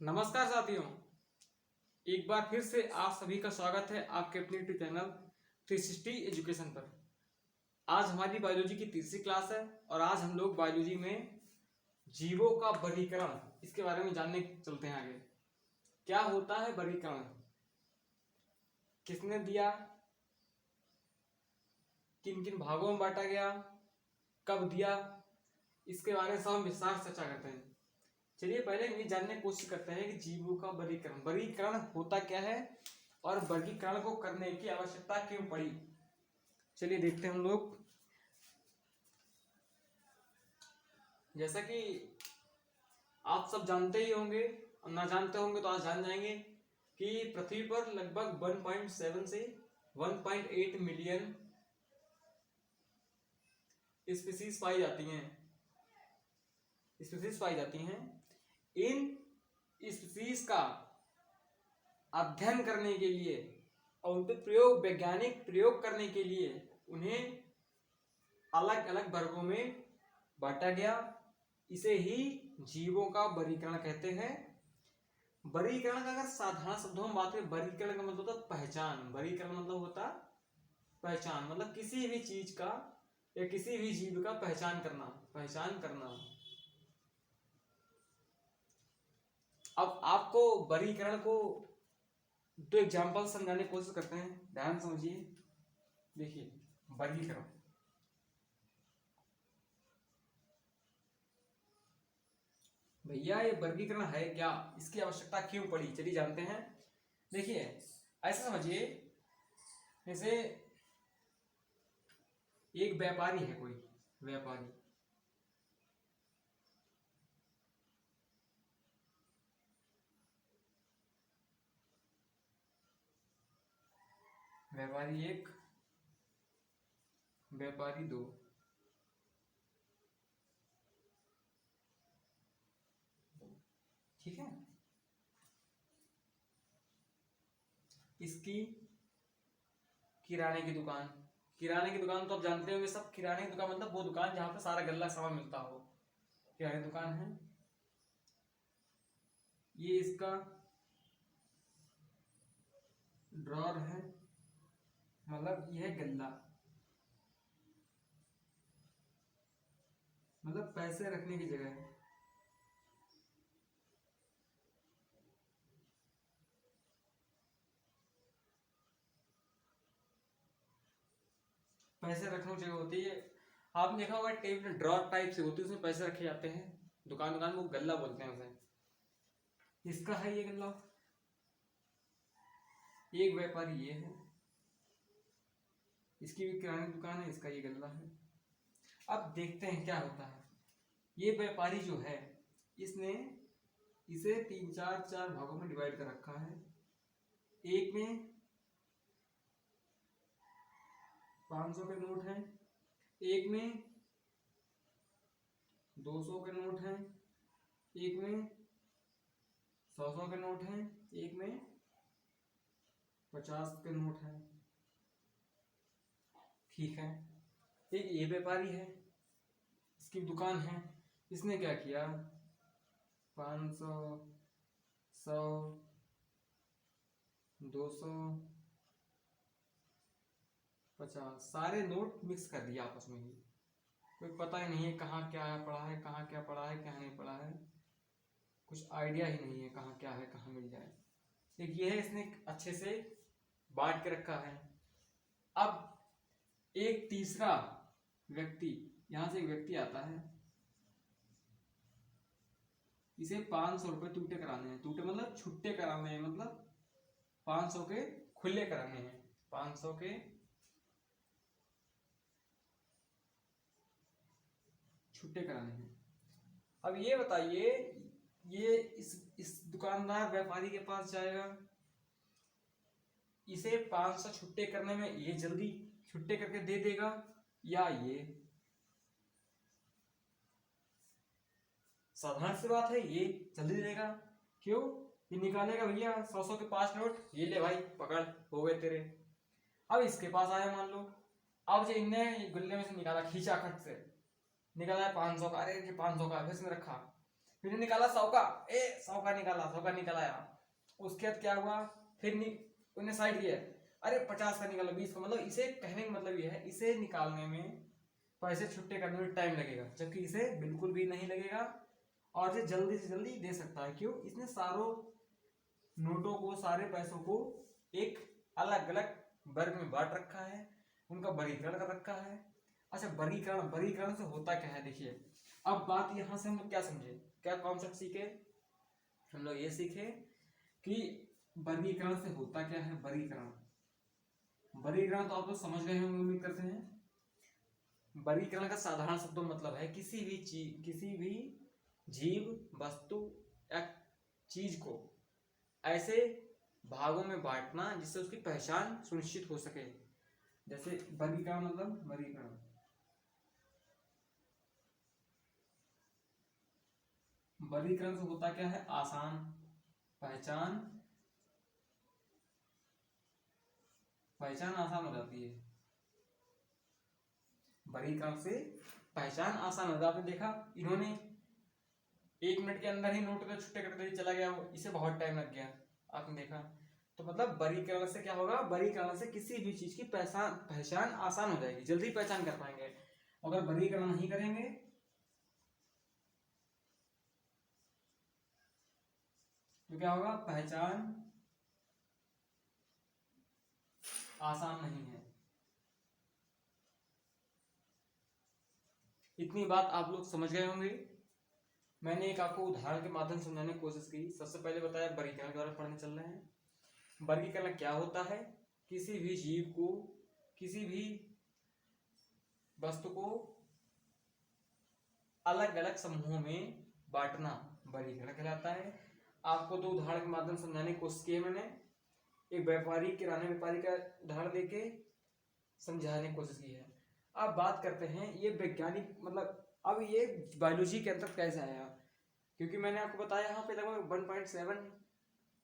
नमस्कार साथियों, एक बार फिर से आप सभी का स्वागत है आपके अपने यूट्यूब चैनल 360 एजुकेशन पर। आज हमारी बायोलॉजी की तीसरी क्लास है और आज हम लोग बायोलॉजी में जीवों का वर्गीकरण इसके बारे में जानने चलते हैं आगे। क्या होता है वर्गीकरण, किसने दिया, किन किन भागों में बांटा गया, कब दिया, इसके बारे में सब हम विस्तार से चर्चा करते हैं। चलिए पहले ये जानने की कोशिश करते हैं कि जीवों का वर्गीकरण होता क्या है और वर्गीकरण को करने की आवश्यकता क्यों पड़ी। चलिए देखते हैं हम लोग। जैसा कि आप सब जानते ही होंगे और ना जानते होंगे तो आज जान जाएंगे कि पृथ्वी पर लगभग 1.7 से 1.8 मिलियन स्पीसीज पाई जाती हैं। इन स्पीसीज का अध्ययन करने के लिए और उन पर वैज्ञानिक प्रयोग करने के लिए उन्हें अलग अलग वर्गों में बांटा गया। इसे ही जीवों का वर्गीकरण कहते हैं। वर्गीकरण का अगर साधारण शब्दों में बात करें, वर्गीकरण का मतलब होता पहचान। वर्गीकरण मतलब होता पहचान, मतलब किसी भी चीज का या किसी भी जीव का पहचान करना। अब आपको वर्गीकरण को दो एग्जांपल समझाने की कोशिश करते हैं, ध्यान समझिए। देखिए वर्गीकरण, भैया ये वर्गीकरण है क्या, इसकी आवश्यकता क्यों पड़ी, चलिए जानते हैं। देखिए ऐसा समझिए, जैसे एक व्यापारी है, कोई व्यापारी एक, व्यापारी दो। ठीक है, इसकी किराने की दुकान तो आप जानते होंगे सब। किराने की दुकान मतलब वो दुकान जहां पे सारा गल्ला सामान मिलता हो, किराने की दुकान है। ये इसका ड्रॉर है, मतलब यह है गल्ला, मतलब पैसे रखने की जगह है। पैसे रखने की जगह होती है। आपने देखा होगा टेबल ड्रॉर टाइप से होती है, उसमें पैसे रखे जाते हैं। दुकान वो गल्ला बोलते हैं उसे। इसका है ये गल्ला। एक व्यापारी ये है, इसकी भी किराने की दुकान है, इसका ये गल्ला है। अब देखते हैं क्या होता है। ये व्यापारी जो है इसने इसे तीन चार भागों में डिवाइड कर रखा है। एक में 500 के नोट हैं, एक में 200 के नोट हैं, एक में 100 के नोट हैं, एक में 50 के नोट हैं। ठीक है, एक ये व्यापारी है, इसकी दुकान है। इसने क्या किया, 500, 100, 200, 50 सारे नोट मिक्स कर दिया आपस में ही। कोई पता ही नहीं है कहाँ क्या पड़ा है, कहाँ क्या पड़ा है, क्या नहीं पड़ा है, कुछ आइडिया ही नहीं है कहाँ क्या है, कहाँ मिल जाए। एक ये है, इसने अच्छे से बांट के रखा है। अब एक तीसरा व्यक्ति, यहां से एक व्यक्ति आता है, इसे 500 रुपए टूटे कराने हैं। टूटे मतलब छुट्टे कराने हैं, मतलब 500 के खुले कराने हैं, 500 के छुट्टे कराने हैं। अब ये बताइए, ये इस दुकानदार व्यापारी के पास जाएगा, इसे 500 छुट्टे करने में ये जल्दी छुट्टे करके दे देगा, या ये साधारण सी बात है, ये जल्दी दे देगा। क्यों, ये निकालेगा, भैया 100 के 5 नोट, ये ले भाई पकड़, हो गए तेरे। अब इसके पास आया मान लो, अब जो इनने गुल्ले में से निकाला, खींचा खट से निकाला है 500 का, अरे ये 500 का, फिर इसने रखा। फिर निकाला 100 का, 100 का निकाला, 100 का निकाला यार। उसके बाद क्या हुआ, फिर उन्हें साइड किया, अरे 50 का निकाला, 20 का। मतलब इसे कहने का मतलब ये है, इसे निकालने में, पैसे छुट्टे करने में टाइम लगेगा, जबकि इसे बिल्कुल भी नहीं लगेगा और ये जल्दी से जल्दी दे सकता है। क्यों? इसने सारों नोटों को, सारे पैसों को एक अलग अलग वर्ग में बांट रखा है, उनका वर्गीकरण कर रखा है। अच्छा, वर्गीकरण से होता क्या है, देखिए। अब बात यहां से हम लोग क्या समझे, क्या कॉन्सेप्ट सीखे, हम लोग ये सीखे कि वर्गीकरण से होता क्या है। वर्गीकरण तो आप लोग समझ गए होंगे, उम्मीद करते हैं। वर्गीकरण का साधारण शब्दों मतलब है किसी भी जीव, वस्तु या चीज को ऐसे भागों में बांटना जिससे उसकी पहचान सुनिश्चित हो सके। जैसे वर्गीकरण मतलब वर्गीकरण से होता क्या है, आसान पहचान आसान हो जाती है। वर्गीकरण से पहचान आसान हो जाती है। देखा, इन्होंने 1 मिनट के अंदर ही नोट को छुट्टे करते ही चला गया, इसे बहुत टाइम लग गया, आपने देखा। तो मतलब वर्गीकरण से क्या होगा, वर्गीकरण से किसी भी चीज की पहचान आसान हो जाएगी, जल्दी पहचान कर पाएंगे। अगर वर्गीकरण नहीं करेंगे तो क्या होगा, पहचान आसान नहीं है। इतनी बात आप लोग समझ गए होंगे। मैंने एक आपको उदाहरण के माध्यम से समझाने की कोशिश की। सबसे पहले बताया वर्गीकरण के बारे में पढ़ने चल रहे हैं। वर्गीकरण क्या होता है, किसी भी जीव को, किसी भी वस्तु को अलग अलग समूहों में बांटना वर्गीकरण कहलाता है। आपको 2 उदाहरण के माध्यम से समझाने की कोशिश की है मैंने। एक व्यापारी, किराना व्यापारी का उदाहरण देके समझाने की कोशिश की है। अब बात करते हैं ये वैज्ञानिक, मतलब अब ये बायोलॉजी के अंदर कैसे आया, क्योंकि मैंने आपको बताया यहाँ पे लगभग 1.7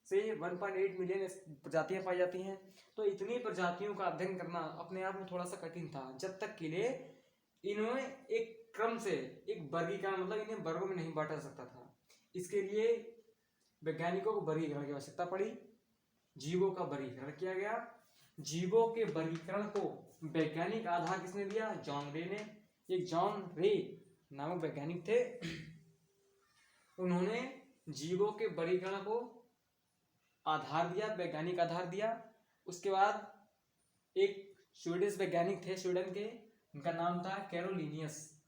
से 1.8 मिलियन प्रजातियां पाई जाती हैं। तो इतनी प्रजातियों का अध्ययन करना अपने आप में थोड़ा सा कठिन था, जब तक के लिए इन्होंने एक क्रम से, एक वर्गीकरण, मतलब इन्हें वर्गों में नहीं बांटा सकता था। इसके लिए वैज्ञानिकों को वर्गीकरण की आवश्यकता पड़ी, जीवों का वर्गीकरण किया गया। जीवों के वर्गीकरण को वैज्ञानिक आधार किसने दिया, जॉन रे ने। एक जॉन रे नामक वैज्ञानिक थे, उन्होंने जीवों के वर्गीकरण को आधार दिया, वैज्ञानिक आधार दिया। उसके बाद एक स्वीडिश वैज्ञानिक थे, स्वीडन के, उनका नाम था कैरोलिनियस।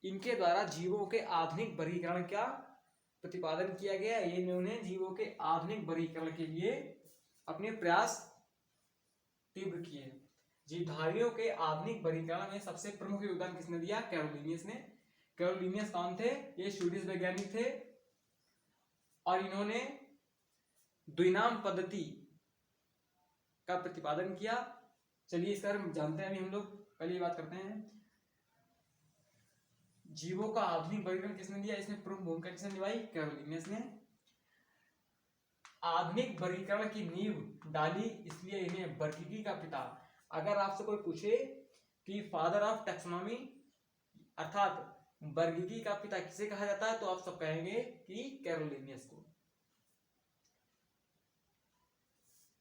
इनके द्वारा जीवों के आधुनिक वर्गीकरण का प्रतिपादन किया गया। इन्होंने जीवों के आधुनिक वर्गीकरण के लिए अपने प्रयास तीव्र किए। जीवधारियों के आधुनिक वर्गीकरण में सबसे प्रमुख योगदान किसने दिया, कैरोलिनियस ने। कैरोलिनियस कौन थे, ये स्वीडिश वैज्ञानिक थे और इन्होंने द्विनाम पद्धति का प्रतिपादन किया। चलिए इस बारे में जानते हैं अभी हम लोग, पहले ये बात करते हैं। जीवों का आधुनिक वर्गीकरण किसने दिया, इसमें प्रमुख भूमिका किसने निभाई, कैरोलिनियस ने। आधुनिक वर्गीकरण की नींव डाली, इसलिए इन्हें वर्गीकी का पिता। अगर आपसे कोई पूछे कि फादर ऑफ टैक्सोनॉमी अर्थात वर्गीकी का पिता किसे कहा जाता है, तो आप सब कहेंगे कि कैरोलिनियस को।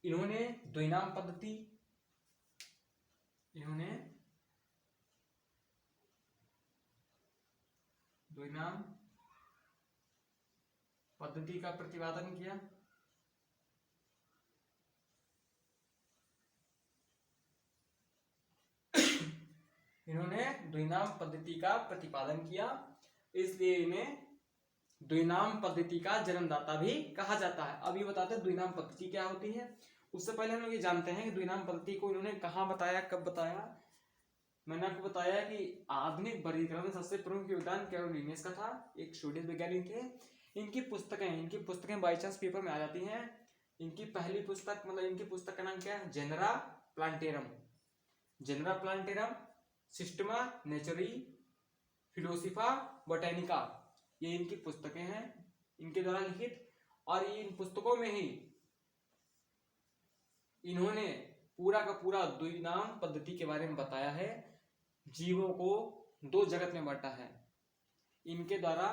इन्होंने द्विनाम पद्धति का प्रतिपादन किया। इन्होंने द्विनाम पद्धति का प्रतिपादन किया, इसलिए इन्हें द्विनाम पद्धति का जन्मदाता भी कहा जाता है। अब ये बताते हैं द्विनाम पद्धति क्या होती है। उससे पहले हम लोग ये जानते हैं कि द्विनाम पद्धति को इन्होंने कहाँ बताया, कब बताया। मैंने आपको बताया कि आधुनिक वर्गीकरण में सबसे प्रमुख योगदान कैरोलिनियस का था, एक स्वीडिश वैज्ञानिक थे। इनकी पुस्तकें बाई चांस पेपर में आ जाती हैं। इनकी पहली पुस्तक, मतलब इनकी पुस्तक का नाम क्या है, जेनरा प्लांटेरम, सिस्टमा नेचुरी फिलोसिफा बोटेनिका, ये इनकी पुस्तकें हैं, इनके द्वारा लिखित। और इन पुस्तकों में ही इन्होंने पूरा का पूरा द्विनाम पद्धति के बारे में बताया है। जीवों को 2 जगत में बांटा है। इनके द्वारा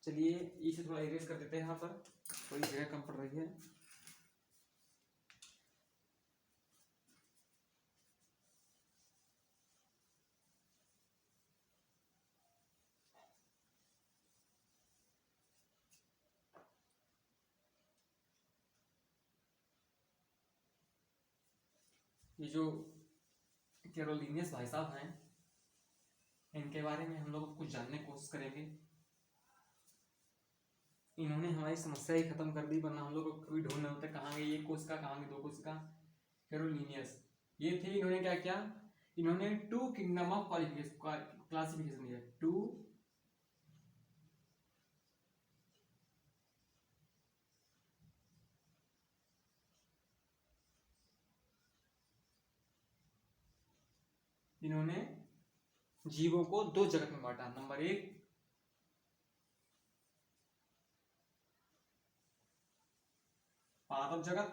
चलिए इसे थोड़ा इरेज कर देते हैं, यहाँ पर थोड़ी जगह कम पड़ रही है। ये जो कैरोलिनियस भाई साहब हैं, इनके बारे में हम लोग कुछ जानने की कोशिश करेंगे। इन्होंने हमारी समस्या ही खत्म कर दी, वरना हम लोग को कोई ढूंढना होता कहाँ गई एक कोशिका, कहाँ गई दो कोशिका। कैरोलिनियस ये थे, इन्होंने क्या किया, इन्होंने टू किंगडम ऑफ क्लासिफिकेशन दिया। टू इन्होंने जीवों को दो जगत में बांटा। नंबर एक पादप जगत,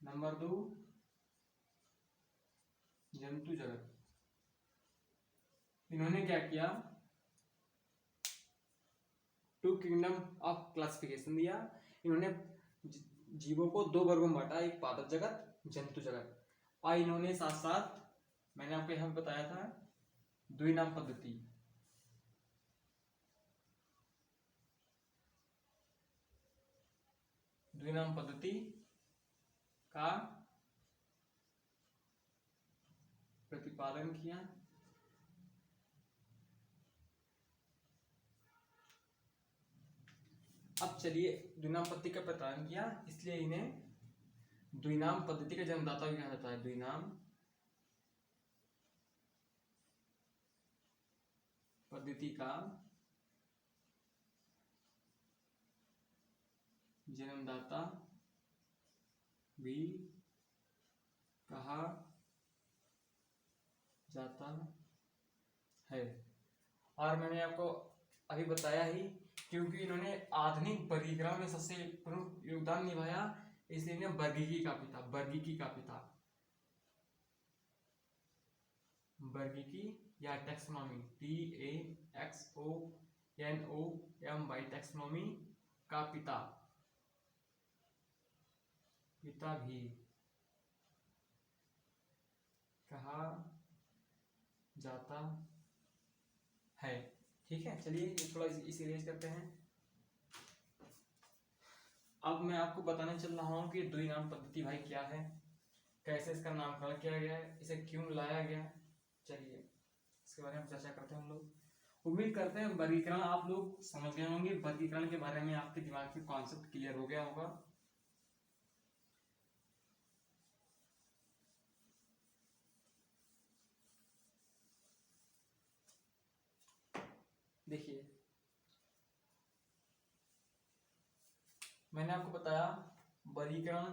नंबर दो जंतु जगत। इन्होंने क्या किया, टू किंगडम ऑफ क्लासिफिकेशन दिया। इन्होंने जीवों को दो वर्गों में बांटा, एक पादप जगत, जंतु जगत। और इन्होंने साथ साथ मैंने आपको यहां बताया था द्विनाम पद्धति। द्विनाम पद्धति का प्रतिपादन किया। अब चलिए द्विनाम पद्धति का प्रतिपादन किया, इसलिए इन्हें द्विनाम पद्धति का जन्मदाता भी कहा जाता है। द्विनाम पद्धति का जन्मदाता भी कहा जाता है। और मैंने आपको अभी बताया ही, क्योंकि इन्होंने आधुनिक वर्गीकरण में सबसे प्रमुख योगदान निभाया, इसलिए इन्हें वर्गीकी का पिता, वर्गीकी का पिता, वर्गीकी या टैक्सोनॉमी, TAXONOMY, टैक्सोनॉमी का पिता, पिता भी कहा जाता है। ठीक है, चलिए थोड़ा इसे इरेज करते हैं। अब मैं आपको बताने चल रहा हूँ कि द्विनाम पद्धति भाई क्या है, कैसे इसका नामकरण किया गया है, इसे क्यों लाया गया। चलिए इसके बारे में चर्चा करते हैं हम लोग। उम्मीद करते हैं वर्गीकरण आप लोग समझ गए होंगे, वर्गीकरण के बारे में आपके दिमाग में कॉन्सेप्ट क्लियर हो गया होगा। देखिए मैंने आपको बताया वर्गीकरण,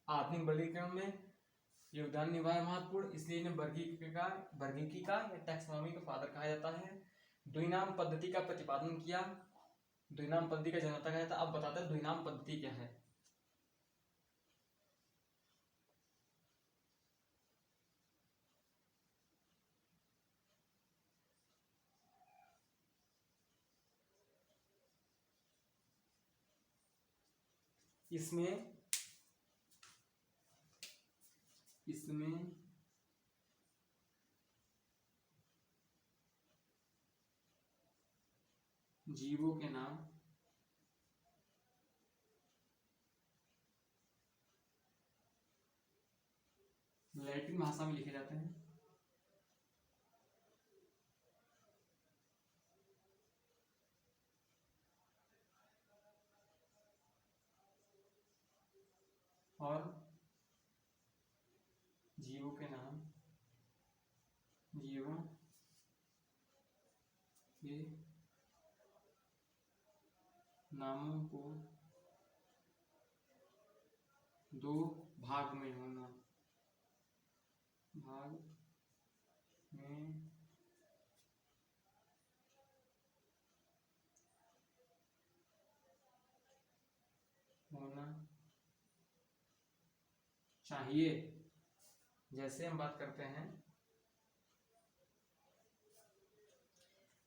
आधुनिक वर्गीकरण में योगदान निभाया महत्वपूर्ण, इसलिए इन्हें वर्गीकी का या टैक्सोनॉमी का फादर कहा जाता है। द्विनाम पद्धति का प्रतिपादन किया, द्विनाम पद्धति का जनता कहा जाता है। अब बताते हैं द्विनाम पद्धति क्या है। इसमें जीवों के नाम लैटिन भाषा में लिखे जाते हैं। और जीवों के नाम, जीवों के नामों को दो भाग में होना, भाग में होना चाहिए। जैसे हम बात करते हैं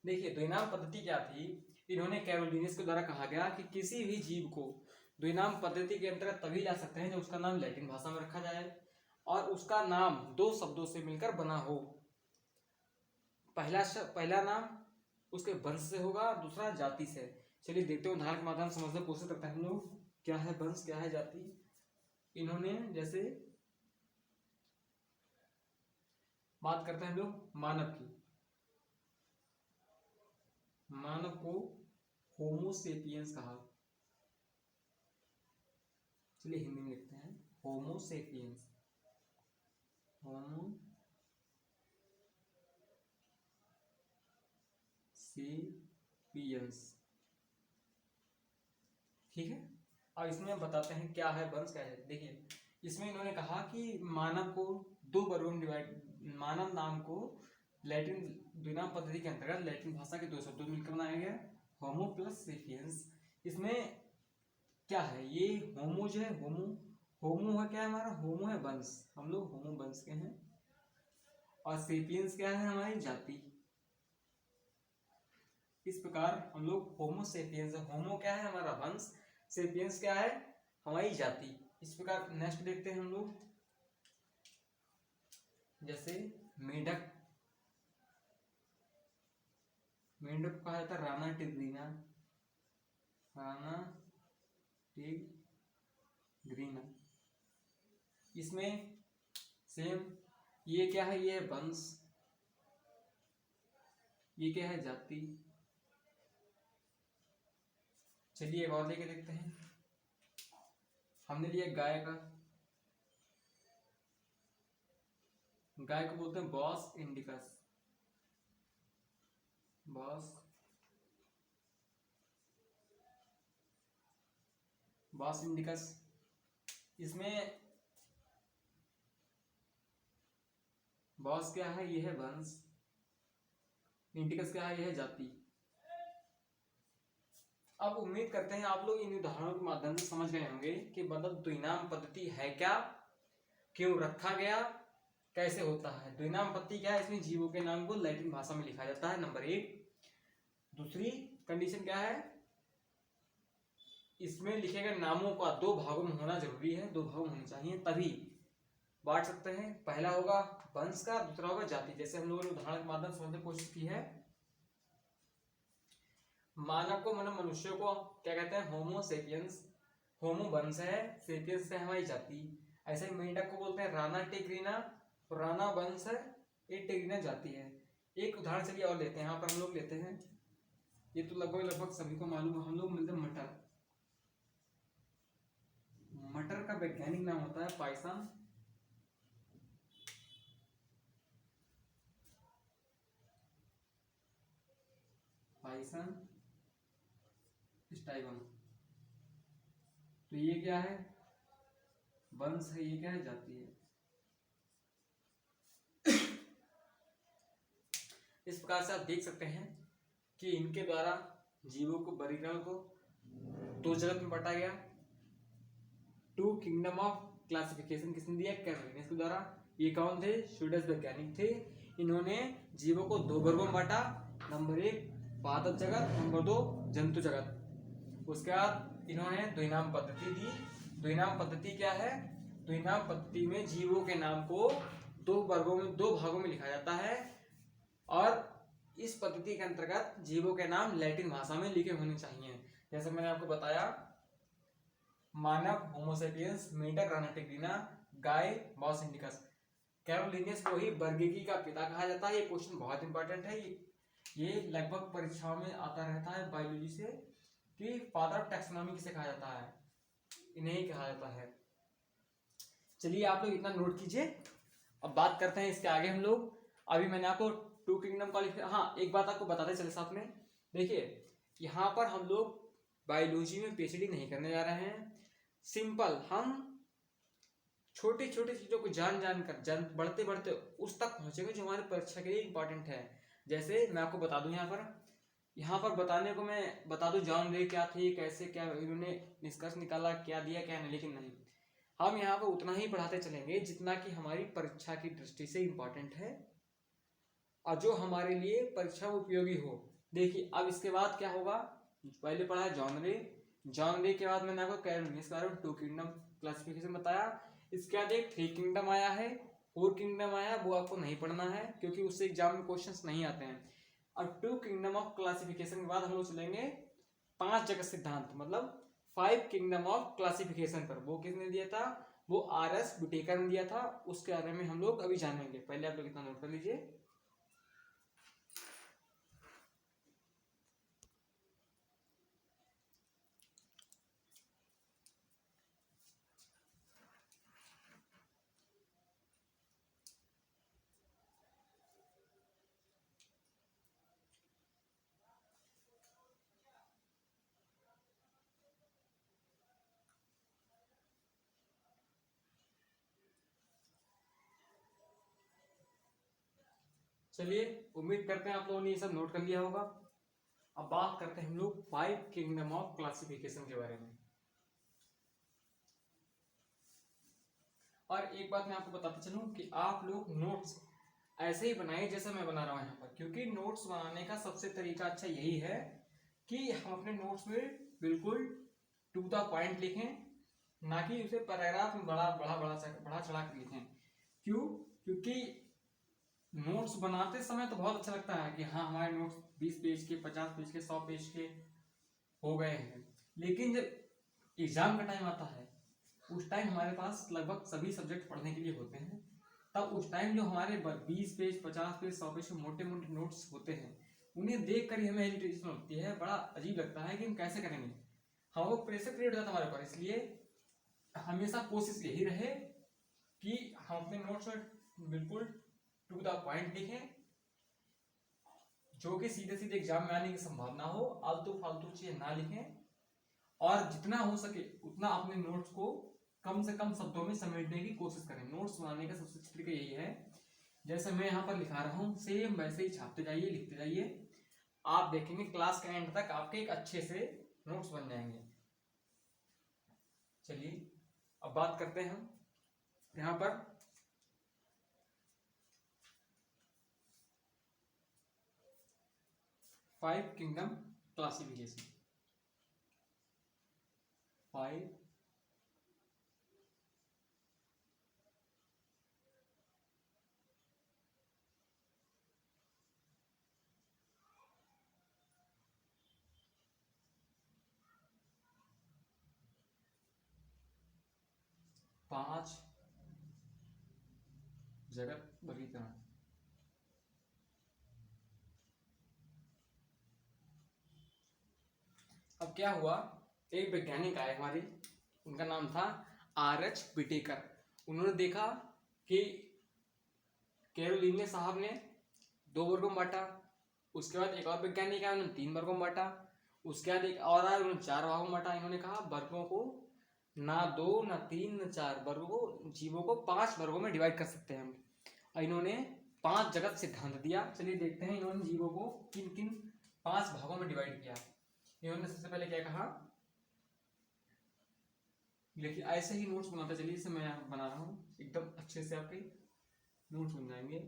देखिए द्विनाम पद्धति क्या थी, इन्होंने कैरोलिनस के द्वारा कहा गया कि किसी भी जीव को द्विनाम पद्धति के अंतर्गत तभी ला सकते हैं जब उसका नाम लैटिन भाषा में रखा जाए और उसका नाम दो शब्दों से मिलकर बना हो। पहला नाम उसके वंश से होगा, दूसरा जाति से। चलिए देखते हैं उदाहरण के माध्यम से समझने की कोशिश करते हैं हम लोग, क्या है वंश क्या है जाति। इन्होंने जैसे बात करते हैं हम लोग मानव की, मानव को होमोसेपियंस कहा। चलिए हिंदी में लिखते हैं होमोसेपियंस, होमोसेपियंस, ठीक है। अब इसमें बताते हैं क्या है वंश क्या है। देखिए इसमें इन्होंने कहा कि मानव को दो वर्गों में डिवाइड, मानव नाम को लैटिन द्विनाम पद्धति के अंतर्गत लैटिन भाषा के दो शब्दों मिलकर बनाया गया, होमो प्लस सेपियंस। इसमें क्या है, ये होमो जो है, होमो है क्या है हमारा, होमो है वंश, हम लोग होमो वंश के हैं, और सेपियंस क्या है हमारी जाति। इस प्रकार हम लोग होमो सेपियंस, होमो क्या है हमारा वंश, सेपियंस क्या है हमारी जाति। इस प्रकार नेक्स्ट देखते हैं हम लोग, जैसे मेढक, मेंढक को कहा जाता है राना टिग्रीना, राना टिग्रीना। इसमें सेम, ये क्या है, ये है वंश, ये क्या है जाति। चलिए एक और लेके देखते हैं, हमने लिया गाय का, गाय को बोलते हैं बॉस इंडिकस, बॉस इंडिकस। इसमें बॉस क्या है, यह है वंश, इंडिकस क्या है, यह है जाति। अब उम्मीद करते हैं आप लोग इन उदाहरणों के माध्यम से समझ गए होंगे कि मतलब द्विनाम पद्धति है क्या, क्यों रखा गया, कैसे होता है। द्विनाम पद्धति क्या है, इसमें जीवों के नाम को लैटिन भाषा में लिखा जाता है, नंबर 1। दूसरी कंडीशन क्या है, इसमें लिखे गए नामों का दो भागों में होना जरूरी है, दो भाग होने चाहिए तभी बांट सकते हैं। पहला होगा वंश का, दूसरा होगा जाति। जैसे हम लोगों ने उदाहरण के माध्यम से समझने की कोशिश की है, मानव को मतलब मनुष्य को क्या कहते हैं, होमो सेपियंस, होमो वंश है, सेपियंस है हमारी जाति। ऐसे ही मेंढक को बोलते हैं राना टिग्रीना, राना वंश है, ये टिग्रीना जाति है। एक उदाहरण चलिए और लेते हैं, यहाँ पर हम लोग लेते हैं, ये तो लगभग सभी को मालूम है, हम लोग मिलते हैं मटर। मटर का वैज्ञानिक नाम होता है पाइथन स्टाइगम। तो ये क्या है, वंश है, ये क्या है, जाति है। इस प्रकार से आप देख सकते हैं कि इनके द्वारा जीवों को, वर्गीकरण को दो जगत में बांटा गया। टू किंगडम ऑफ क्लासिफिकेशन किसने दिया, कैरोलिनस के द्वारा। ये कौन थे, स्वीडिश वैज्ञानिक थे। इन्होंने जीवों को दो वर्गों में बांटा, नंबर 1 पादप जगत, नंबर 2 जंतु जगत। उसके बाद इन्होंने द्विनाम पद्धति दी। द्विनाम पद्धति क्या है, द्विनाम पद्धति में जीवों के नाम को दो वर्गों में, दो भागों में लिखा जाता है, और इस पद्धति के अंतर्गत जीवों के नाम लैटिन भाषा में लिखे होने चाहिए। जैसे मैंने आपको बताया, मानव होमोसेपियंस, मेंढक राना टिग्रीना, गाय बॉस इंडिकस। कैरोलिनस को ही वर्गीकी का पिता कहा जाता है। ये क्वेश्चन बहुत इंपॉर्टेंट है, ये लगभग परीक्षाओं में आता रहता है बायोलॉजी से, कि फादर ऑफ टैक्सोनॉमी किसे कहा जाता है, इन्हें ही कहा जाता है। चलिए आप लोग इतना नोट कीजिए। अब बात करते हैं इसके आगे हम लोग। अभी मैंने आपको टू किंगडम क्वालिफाई, हाँ एक बात आपको बताते चले साथ में, देखिए यहाँ पर हम लोग बायोलॉजी में पीएचडी नहीं करने जा रहे हैं। सिंपल हम छोटी छोटी चीजों को जान कर बढ़ते बढ़ते उस तक पहुंचेंगे जो हमारे परीक्षा के लिए इंपॉर्टेंट है। जैसे मैं आपको बता दूं, यहाँ पर बताने को मैं बता दूं जॉन रे क्या थी, कैसे क्या इन्होंने निष्कर्ष निकाला, क्या दिया क्या नहीं, लेकिन नहीं, हम यहाँ पर उतना ही पढ़ाते चलेंगे जितना कि हमारी परीक्षा की दृष्टि से इंपॉर्टेंट है और जो हमारे लिए परीक्षा में उपयोगी हो। देखिए अब इसके बाद क्या होगा, पहले पढ़ा है जॉनरे, जॉनरे के बाद मैंने आपको कैरोलिन के बारे में 2 किंगडम क्लासिफिकेशन बताया। इसके बाद एक 3 किंगडम आया है, 4 किंगडम आया, वो आपको नहीं पढ़ना है क्योंकि उससे एग्जाम में क्वेश्चंस नहीं आते हैं। और 2 किंगडम ऑफ क्लासिफिकेशन के बाद हम लोग चलेंगे 5 जगत सिद्धांत, मतलब 5 किंगडम ऑफ क्लासिफिकेशन पर। वो किसने दिया था, वो आर.एस. ब्यूटेकर ने दिया था, उसके बारे में हम लोग अभी जानेंगे। पहले आप लोग इतना नोट कर लीजिए। चलिए उम्मीद करते हैं आप लोगों ने ये सब नोट कर लिया होगा। अब बात करते हैं हम लोग 5 किंगडम ऑफ क्लासिफिकेशन के बारे में। और एक बात मैं आपको बताते चलूं कि आप लोग नोट्स ऐसे ही बनाइए जैसे मैं बना रहा हूं यहाँ पर, क्योंकि नोट्स बनाने का सबसे तरीका अच्छा यही है कि हम अपने नोट्स में बिल्कुल टू द पॉइंट लिखें, ना कि उसे पैराग्राफ में बड़ा बड़ा बड़ा बड़ा चढ़ा कर लिखें। क्यों, क्योंकि नोट्स बनाते समय तो बहुत अच्छा लगता है कि हाँ हमारे नोट्स 20 पेज के, 50 पेज के, 100 पेज के हो गए हैं, लेकिन जब एग्जाम का टाइम आता है उस टाइम हमारे पास लगभग सभी सब्जेक्ट पढ़ने के लिए होते हैं, तब उस टाइम जो हमारे 20 पेज, 50 पेज, 100 पेज के मोटे मोटे नोट्स होते हैं, उन्हें देख कर ही हमें हेजिटेशन होती है, बड़ा अजीब लगता है कि हम कैसे करेंगे, हम वो प्रेशर क्रिएट हो जाता है हमारे ऊपर। इसलिए हमेशा कोशिश यही रहे कि हम अपने नोट्स में बिल्कुल टू द पॉइंट लिखें, जो कि सीधे सीधे एग्जाम में आने की संभावना हो, आलतू फालतू चीजें ना लिखें, और जितना हो सके उतना अपने नोट्स को कम से कम शब्दों में समेटने की कोशिश करें। नोट्स बनाने का सबसे अच्छा तरीका यही है, जैसे मैं यहाँ पर लिखा रहा हूँ सेम वैसे ही छापते जाइए, लिखते जाइए, आप देखेंगे क्लास के एंड तक आपके एक अच्छे से नोट्स बन जाएंगे। चलिए अब बात करते हैं हम यहाँ पर 5 किंगडम क्लासिफिकेशन। 5 5 जगत वर्गीकरण। अब क्या हुआ, एक वैज्ञानिक आए हमारे, उनका नाम था आर.एच. ब्यूटेकर। उन्होंने देखा कि कैरोलिने साहब ने 2 वर्गों में बांटा, उसके बाद एक और वैज्ञानिक आया, उन्होंने 3 वर्गों में बांटा, उसके बाद एक और आया, उन्होंने 4 भागों में बांटा। इन्होंने कहा वर्गों को ना 2 ना 3 ना 4 वर्गों को, जीवों को 5 वर्गों में डिवाइड कर सकते हैं हम। और इन्होंने 5 जगत सिद्धांत दिया। चलिए देखते हैं इन्होंने जीवों को किन किन 5 भागों में डिवाइड किया। इन्होंने सबसे पहले क्या कहा, लेकिन ऐसे ही नोट्स बनाते चलिए, जैसे मैं यहाँ बना रहा हूँ, एकदम अच्छे से आपके नोट्स बन जाएंगे।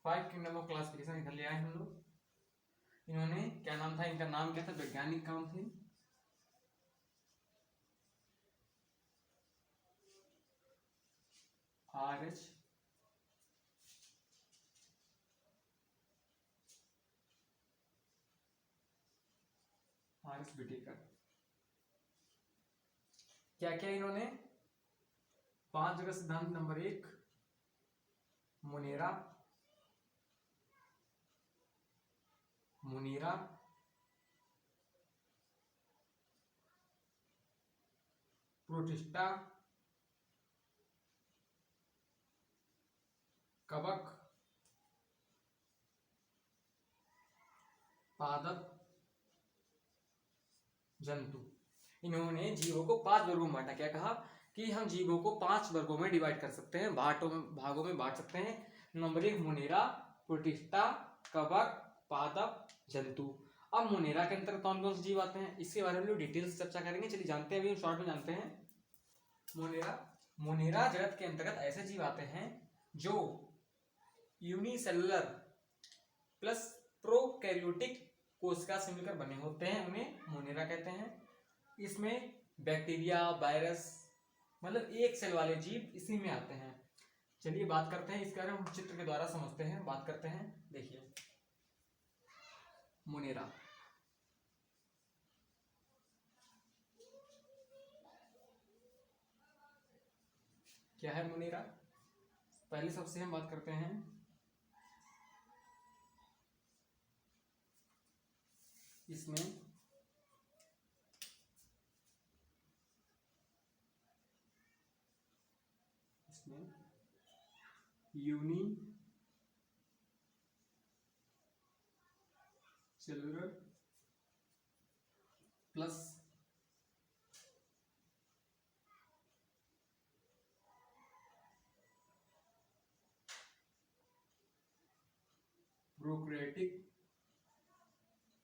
5 किंगडम ऑफ क्लासिफिकेशन इधर ले आए हम लोग। इन्होंने क्या नाम था, इनका नाम क्या था, वैज्ञानिक काम थे आर.एच. ब्यूटेकर। क्या क्या इन्होंने 5 जगत सिद्धांत। नंबर 1 मोनेरा, मुनीरा, प्रोटिस्टा, कवक, पादप, जंतु। इन्होंने जीवों को 5 वर्गों में बांटा। क्या कहा कि हम जीवों को 5 वर्गों में डिवाइड कर सकते हैं, भागों में बांट सकते हैं। नंबर 1 मुनीरा, प्रोटिस्टा, कवक, पादप, जंतु। अब मुनीरा के अंतर्गत कौन कौन से जीव आते हैं, इसके बारे में लोग डिटेल से चर्चा करेंगे। चलिए जानते हैं, अभी शॉर्ट में जानते हैं। मुनीरा जगत के अंतर्गत ऐसे जीव आते हैं जो यूनिसेलुलर प्लस प्रोकैरियोटिक कोशिका से मिलकर बने होते हैं, उन्हें मोनेरा कहते हैं। इसमें बैक्टीरिया, वायरस, मतलब एक सेल वाले जीव इसी में आते हैं। चलिए बात करते हैं इसके बारे में, हम चित्र के द्वारा समझते हैं, बात करते हैं। देखिए मोनेरा, क्या है मोनेरा? पहले सबसे हम बात करते हैं इसमें unicellular plus prokaryotic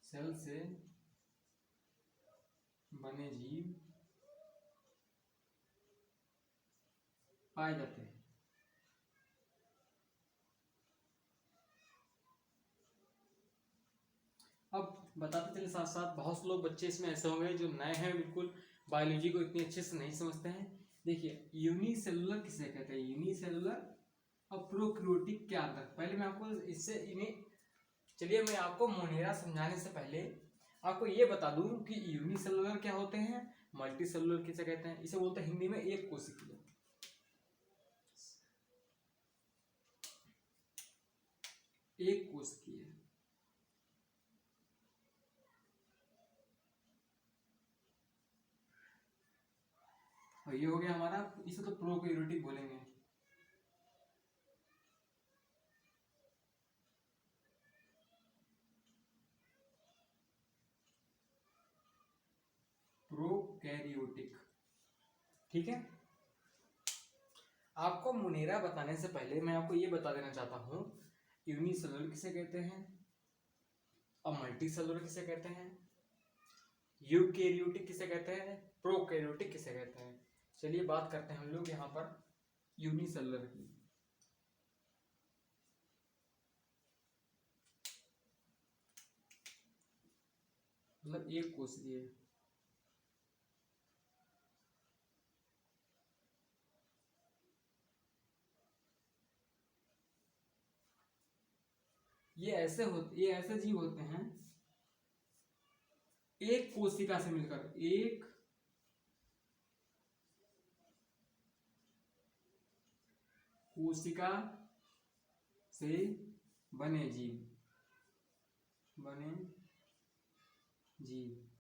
cell से बने जीव पाए जाते हैं। अब बताते चले साथ साथ, बहुत से लोग बच्चे इसमें ऐसे होंगे जो नए हैं, बिल्कुल बायोलॉजी को इतनी अच्छे से नहीं समझते हैं। देखिए यूनिसेलुलर किसे कहते हैं, यूनिसेलुलर और प्रोकैरियोटिक के अंदर, पहले मैं आपको इससे इन्हें, चलिए मैं आपको मोनेरा समझाने से पहले आपको ये बता दूं कि यूनिसेलुलर क्या होते हैं, मल्टी सेलुलर किसे कहते हैं। इसे बोलते हैं हिंदी में एक कोशिकीय, एक कोशिकीय। और ये हो गया हमारा, इसे तो प्रोकैरियोटिक बोलेंगे। प्रोकैरियोटिक, ठीक है। आपको मोनेरा बताने से पहले मैं आपको ये बता देना चाहता हूं, यूनिसेलुलर किसे कहते हैं और मल्टी सेलुलर किसे कहते हैं, यूकैरियोटिक किसे कहते हैं, प्रोकैरियोटिक किसे कहते हैं। चलिए बात करते हैं हम लोग यहाँ पर यूनिसेलुलर की। मतलब एक कोशिकीय, ये ऐसे जीव होते हैं एक कोशिका से मिलकर, एक कोशिका से बने जीव,